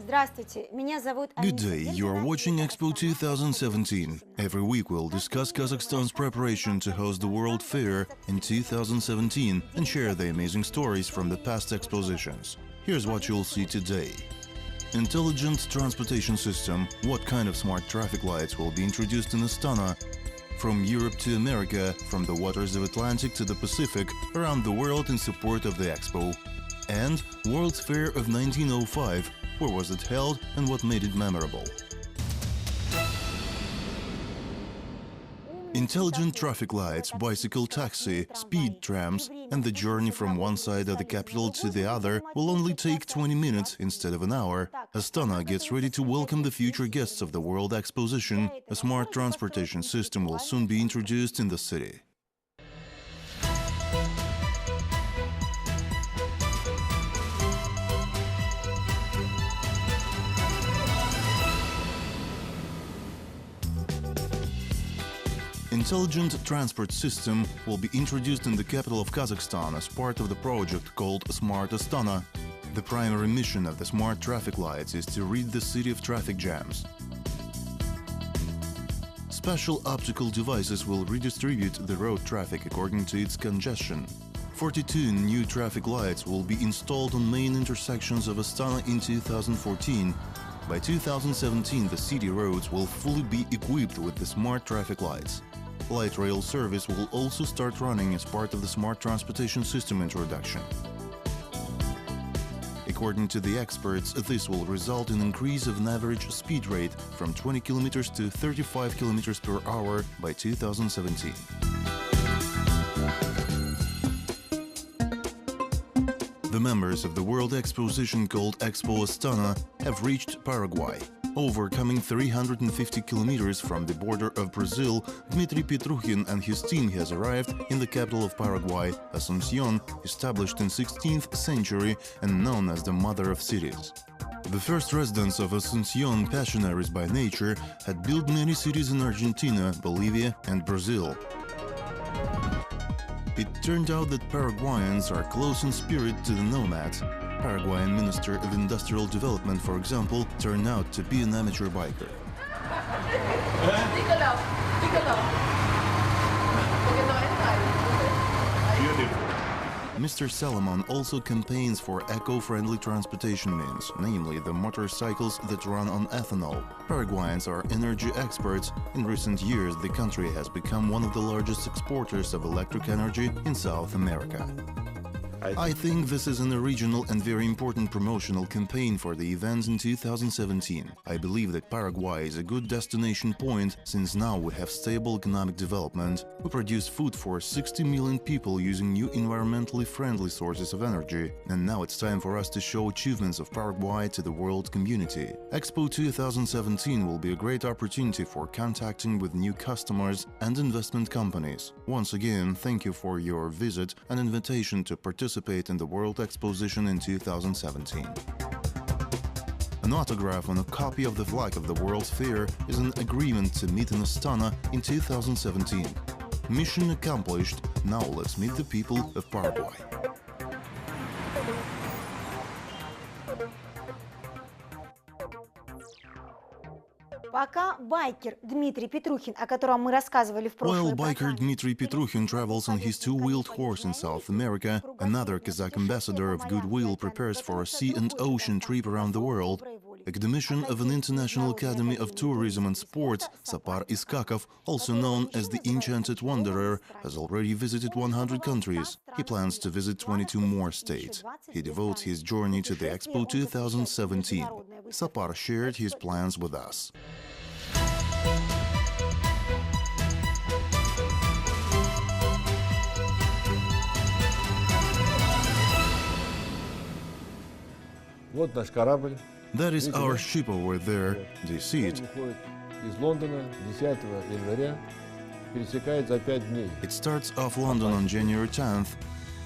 Good day, you are watching Expo 2017. Every week we'll discuss Kazakhstan's preparation to host the World Fair in 2017 and share the amazing stories from the past expositions. Here's what you'll see today. Intelligent transportation system. What kind of smart traffic lights will be introduced in Astana? From Europe to America, from the waters of Atlantic to the Pacific, around the world in support of the Expo. And World's Fair of 1905. Where was it held and what made it memorable? Intelligent traffic lights, bicycle taxi, speed trams, and the journey from one side of the capital to the other will only take 20 minutes instead of an hour. Astana gets ready to welcome the future guests of the World Exposition. A smart transportation system will soon be introduced in the city. Intelligent transport system will be introduced in the capital of Kazakhstan as part of the project called Smart Astana. The primary mission of the smart traffic lights is to rid the city of traffic jams. Special optical devices will redistribute the road traffic according to its congestion. 42 new traffic lights will be installed on main intersections of Astana in 2014. By 2017, the city roads will fully be equipped with the smart traffic lights. Light rail service will also start running as part of the smart transportation system introduction. According to the experts, this will result in an increase of an average speed rate from 20 km to 35 km per hour by 2017. The members of the World Exposition called Expo Astana have reached Paraguay. Overcoming 350 kilometers from the border of Brazil, Dmitry Petrukhin and his team has arrived in the capital of Paraguay, Asuncion, established in 16th century and known as the Mother of Cities. The first residents of Asuncion, passionaries by nature, had built many cities in Argentina, Bolivia and Brazil. It turned out that Paraguayans are close in spirit to the nomads. Paraguayan Minister of Industrial Development, for example, turned out to be an amateur biker. Mr. Salomon also campaigns for eco-friendly transportation means, namely the motorcycles that run on ethanol. Paraguayans are energy experts. In recent years, the country has become one of the largest exporters of electric energy in South America. I think this is an original and very important promotional campaign for the event in 2017. I believe that Paraguay is a good destination point, since now we have stable economic development. We produce food for 60 million people using new environmentally friendly sources of energy, and now it's time for us to show achievements of Paraguay to the world community. Expo 2017 will be a great opportunity for contacting with new customers and investment companies. Once again, thank you for your visit and invitation to participate in the World Exposition in 2017. An autograph on a copy of the flag of the World's Fair is an agreement to meet in Astana in 2017. Mission accomplished. Now let's meet the people of Paraguay. While biker Dmitry Petrukhin travels on his two-wheeled horse in South America, another Kazakh ambassador of goodwill prepares for a sea and ocean trip around the world. Academician of an International Academy of Tourism and Sports, Sapar Iskakov, also known as the Enchanted Wanderer, has already visited 100 countries. He plans to visit 22 more states. He devotes his journey to the Expo 2017. Sapar shared his plans with us. Вот наш корабль. That is our ship over there. Do you see it? Из Лондона 10 января пересекает за 5 дней. It starts off London on January 10th.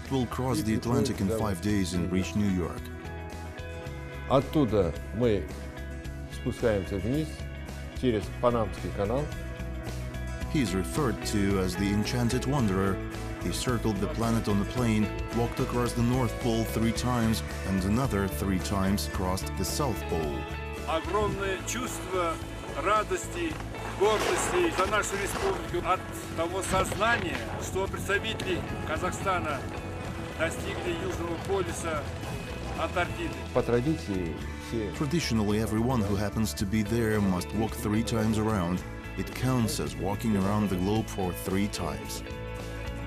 It will cross the Atlantic in 5 days and reach New York. Оттуда мы спускаемся вниз через Панамский канал. He is referred to as the Enchanted Wanderer. he circled the planet on a plane, walked across the North Pole 3 times, and another 3 times crossed the South Pole. Огромное чувство радости, гордости за нашу республику от того сознания, что представители Казахстана достигли Южного полюса, Антарктиды. По традиции все Traditionally, everyone who happens to be there must walk 3 times around. It counts as walking around the globe for 3 times.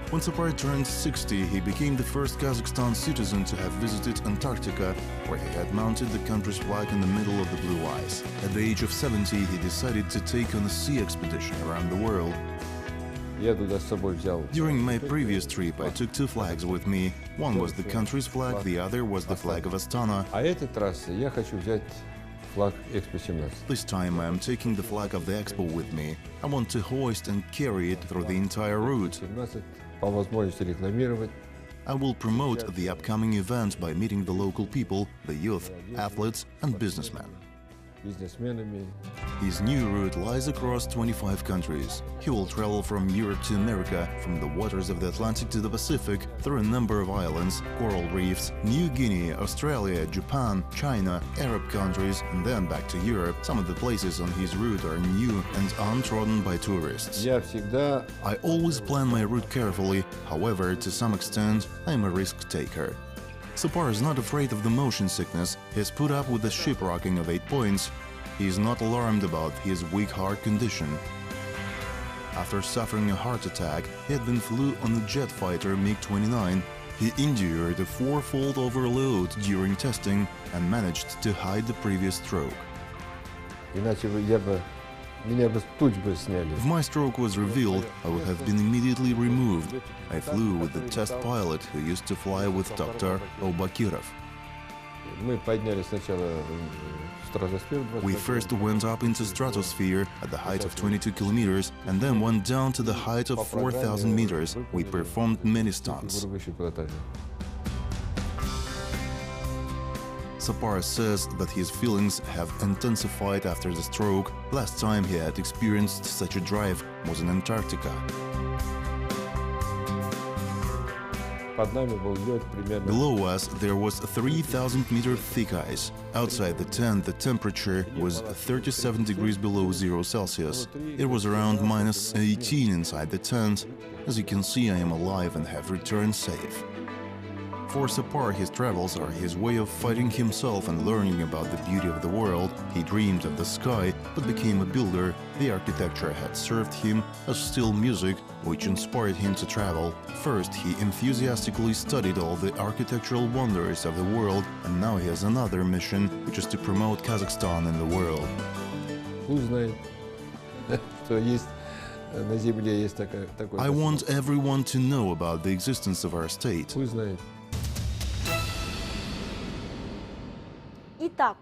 When Sapar turned 60, he became the first Kazakhstan citizen to have visited Antarctica, where he had mounted the country's flag in the middle of the blue ice. At the age of 70, he decided to take on a sea expedition around the world. я туда с собой взял. During my previous trip, I took 2 flags with me. One was the country's flag, the other was the flag of Astana. А этот раз я хочу взять флаг EXPO-17. This time I am taking the flag of the Expo with me. I want to hoist and carry it through the entire route. 17 по возможности рекламировать. I will promote the upcoming event by meeting the local people, the youth, athletes and businessmen. Бизнесменами. His new route lies across 25 countries. He will travel from Europe to America, from the waters of the Atlantic to the Pacific, through a number of islands, coral reefs, New Guinea, Australia, Japan, China, Arab countries, and then back to Europe. Some of the places on his route are new and untrodden by tourists. Я всегда I always plan my route carefully, however, to some extent, I am a risk taker. Sapar is not afraid of the motion sickness. He has put up with the ship rocking of 8 points. He is not alarmed about his weak heart condition. After suffering a heart attack, he had been flew on the jet fighter MiG-29. He endured a 4-fold overload during testing and managed to hide the previous stroke. иначе меня бы с туч бы сняли. If my stroke was revealed, I would have been immediately removed. I flew with the test pilot who used to fly with Dr. Obakirov. Мы поднялись сначала в стратосферу. We first went up into stratosphere at the height of 22 kilometers and then went down to the height of 4,000 meters. We performed many stunts. Sapar says that his feelings have intensified after the stroke. Last time he had experienced such a drive was in Antarctica. Под нами был лед примерно. Below us there was 3,000-meter thick ice. Outside the tent the temperature was 37 degrees below 0 Celsius. It was around minus 18 inside the tent. As you can see, I am alive and have returned safe. For Sapar, his travels are his way of fighting himself and learning about the beauty of the world. He dreamed of the sky, but became a builder. The architecture had served him as still music, which inspired him to travel. First, he enthusiastically studied all the architectural wonders of the world, and now he has another mission, which is to promote Kazakhstan in the world. Пусть знает, что есть на земле есть такой. I want everyone to know about the existence of our state. Пусть знает. Итак,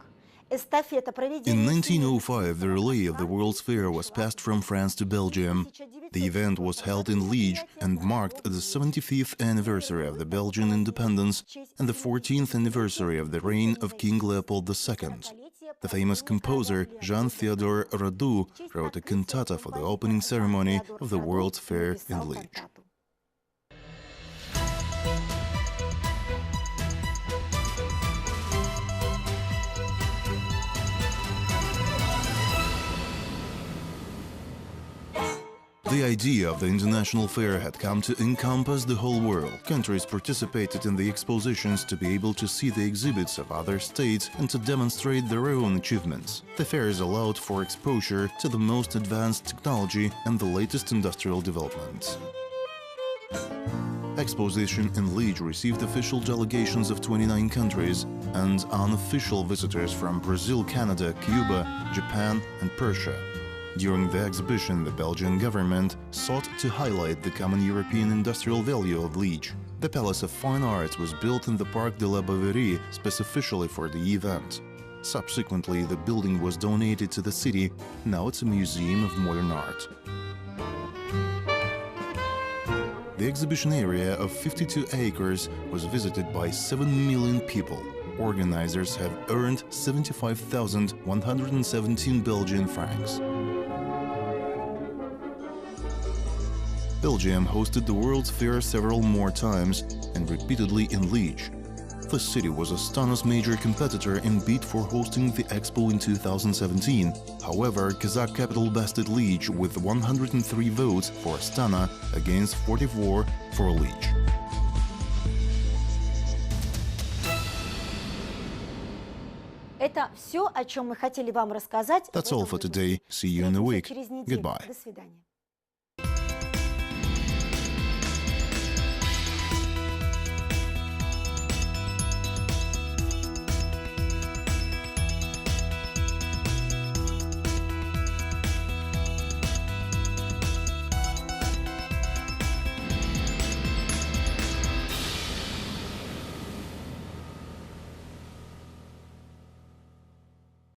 эстафета In проведения 1905, the relay of the World's Fair was passed from France to Belgium. The event was held in Liege and marked the 75th anniversary of the Belgian independence and the 14th anniversary of the reign of King Leopold II. The famous composer Jean Theodore Radu wrote a cantata for the opening ceremony of the World's Fair in Liege. The idea of the international fair had come to encompass the whole world. Countries participated in the expositions to be able to see the exhibits of other states and to demonstrate their own achievements. The fairs allowed for exposure to the most advanced technology and the latest industrial developments. Exposition in Liege received official delegations of 29 countries and unofficial visitors from Brazil, Canada, Cuba, Japan and Persia. During the exhibition, the Belgian government sought to highlight the common European industrial value of Liege. The Palace of Fine Arts was built in the Parc de la Bavarie specifically for the event. Subsequently, the building was donated to the city. Now it's a museum of modern art. The exhibition area of 52 acres was visited by 7 million people. Organizers have earned 75,117 Belgian francs. Belgium hosted the World's Fair several more times and repeatedly in Liège. The city was Astana's major competitor in bid for hosting the Expo in 2017. However, Kazakh capital bested Liège with 103 votes for Astana against 44 for Liège. Это все, о чем мы хотели вам рассказать. That's all for today. See you in a week. Goodbye. До свидания.